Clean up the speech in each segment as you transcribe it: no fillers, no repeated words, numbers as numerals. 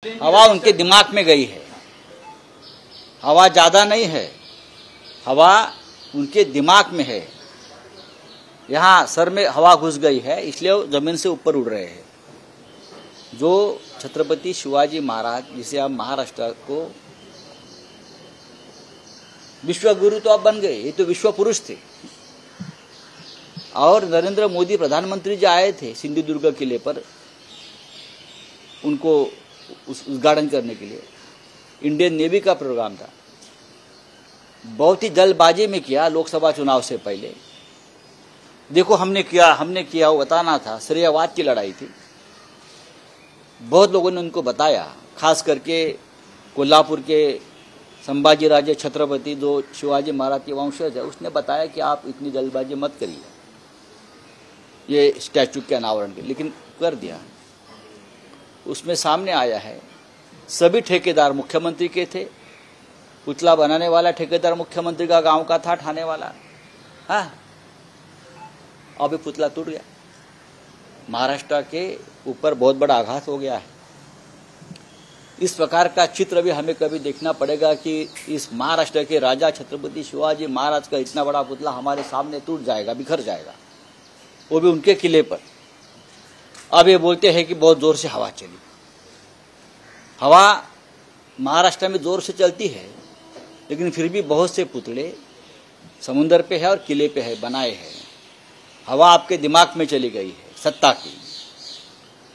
हवा उनके दिमाग में गई है। हवा ज्यादा नहीं है, हवा उनके दिमाग में है। यहाँ सर में हवा घुस गई है, इसलिए वो जमीन से ऊपर उड़ रहे हैं। जो छत्रपति शिवाजी महाराज, जिसे हम महाराष्ट्र को विश्व गुरु तो अब बन गए, ये तो विश्व पुरुष थे। और नरेंद्र मोदी प्रधानमंत्री जो आए थे सिंधुदुर्ग किले पर, उनको उद्घाटन करने के लिए इंडियन नेवी का प्रोग्राम था। बहुत ही जल्दबाजी में किया लोकसभा चुनाव से पहले। देखो हमने किया वो बताना था, श्रेयवाद की लड़ाई थी। बहुत लोगों ने उनको बताया, खास करके कोल्हापुर के संभाजी राजे छत्रपति जो शिवाजी महाराज के वंशज है, उसने बताया कि आप इतनी जल्दबाजी मत करिए ये स्टैचू के अनावरण के, लेकिन कर दिया। उसमें सामने आया है सभी ठेकेदार मुख्यमंत्री के थे। पुतला बनाने वाला ठेकेदार मुख्यमंत्री का गांव का था, ठाणे वाला। हाँ, अभी पुतला टूट गया। महाराष्ट्र के ऊपर बहुत बड़ा आघात हो गया है। इस प्रकार का चित्र भी हमें कभी देखना पड़ेगा कि इस महाराष्ट्र के राजा छत्रपति शिवाजी महाराज का इतना बड़ा पुतला हमारे सामने टूट जाएगा, बिखर जाएगा, वो भी उनके किले पर। अब ये बोलते हैं कि बहुत जोर से हवा चली। हवा महाराष्ट्र में जोर से चलती है, लेकिन फिर भी बहुत से पुतले समुद्र पे है और किले पे है, बनाए हैं। हवा आपके दिमाग में चली गई है सत्ता की।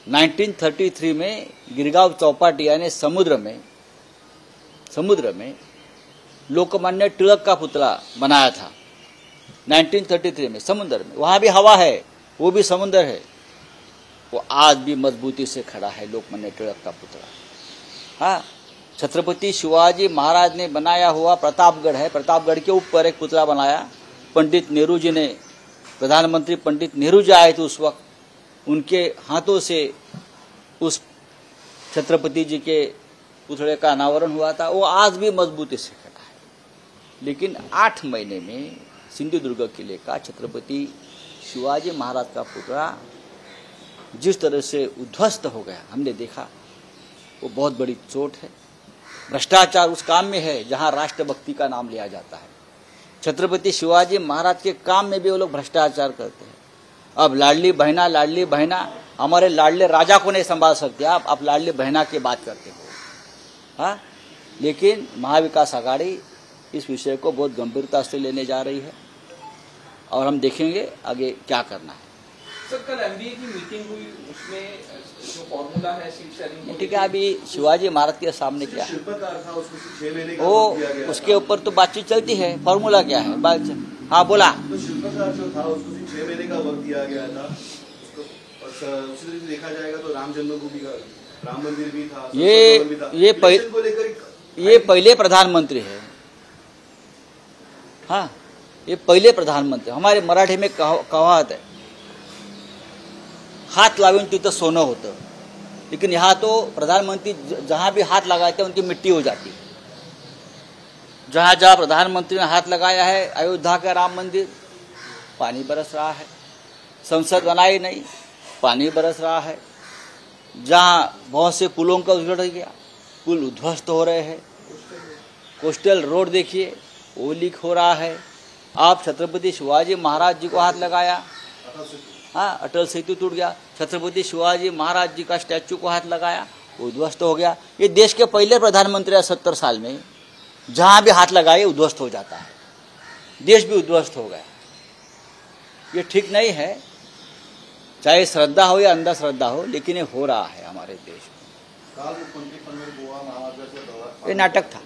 1933 में गिरगांव चौपाटिया ने समुद्र में लोकमान्य तिलक का पुतला बनाया था। 1933 में समुद्र में, वहां भी हवा है, वो भी समुद्र है। वो आज भी मजबूती से खड़ा है, लोकमान्य तिलक का पुतला। हाँ, छत्रपति शिवाजी महाराज ने बनाया हुआ प्रतापगढ़ है, प्रतापगढ़ के ऊपर एक पुतला बनाया। पंडित नेहरू जी ने, प्रधानमंत्री पंडित नेहरू जी आए थे उस वक्त, उनके हाथों से उस छत्रपति जी के पुतले का अनावरण हुआ था। वो आज भी मजबूती से खड़ा है। लेकिन 8 महीने में सिंधुदुर्ग किले का छत्रपति शिवाजी महाराज का पुतला जिस तरह से उद्ध्वस्त हो गया, हमने देखा, वो बहुत बड़ी चोट है। भ्रष्टाचार उस काम में है जहां राष्ट्रभक्ति का नाम लिया जाता है। छत्रपति शिवाजी महाराज के काम में भी वो लोग भ्रष्टाचार करते हैं। अब लाडली बहना, हमारे लाडले राजा को नहीं संभाल सकते आप लाडली बहना की बात करते हो। हाँ, लेकिन महाविकास आघाड़ी इस विषय को बहुत गंभीरता से लेने जा रही है और हम देखेंगे आगे क्या करना है। सर, कल एमबीए की मीटिंग हुई, उसमें जो फॉर्मूला है सीट शेयरिंग, ठीक है, अभी शिवाजी महाराज के सामने क्या है वो, उसके ऊपर तो बातचीत चलती है। फॉर्मूला क्या है हाँ बोला। तो शिल्पकार जो था उसको 6 महीने का वक्त दिया गया था। उसी तरह देखा जाएगा तो राम जन्मभूमि का, राम मंदिर भी था, ये पहले प्रधानमंत्री है। हाँ, ये पहले प्रधानमंत्री। हमारे मराठी में कहावत है, हात लावून तिथं सोनं होतं। लेकिन यहाँ तो प्रधानमंत्री जहां भी हाथ लगाते हैं उनकी मिट्टी हो जाती है। जहां जहां प्रधानमंत्री ने हाथ लगाया है, अयोध्या का राम मंदिर, पानी बरस रहा है। संसद बनाई नहीं, पानी बरस रहा है। जहां बहुत से पुलों का उजड़ गया, पुल उद्ध्वस्त हो रहे हैं। कोस्टल रोड देखिए, वो लीक हो रहा है। आप छत्रपति शिवाजी महाराज जी को हाथ लगाया, हाँ, अटल सेतु टूट गया। छत्रपति शिवाजी महाराज जी का स्टैचू को हाथ लगाया, वो उद्ध्वस्त हो गया। ये देश के पहले प्रधानमंत्री 70 साल में जहां भी हाथ लगाए उद्ध्वस्त हो जाता है। देश भी उद्ध्वस्त हो गया। ये ठीक नहीं है, चाहे श्रद्धा हो या अंधश्रद्धा हो, लेकिन ये हो रहा है हमारे देश में। ये नाटक था।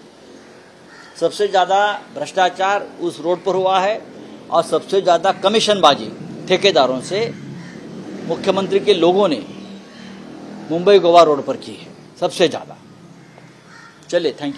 सबसे ज्यादा भ्रष्टाचार उस रोड पर हुआ है और सबसे ज्यादा कमीशनबाजी ठेकेदारों से मुख्यमंत्री के लोगों ने मुंबई गोवा रोड पर की है, सबसे ज्यादा। चलिए, थैंक यू।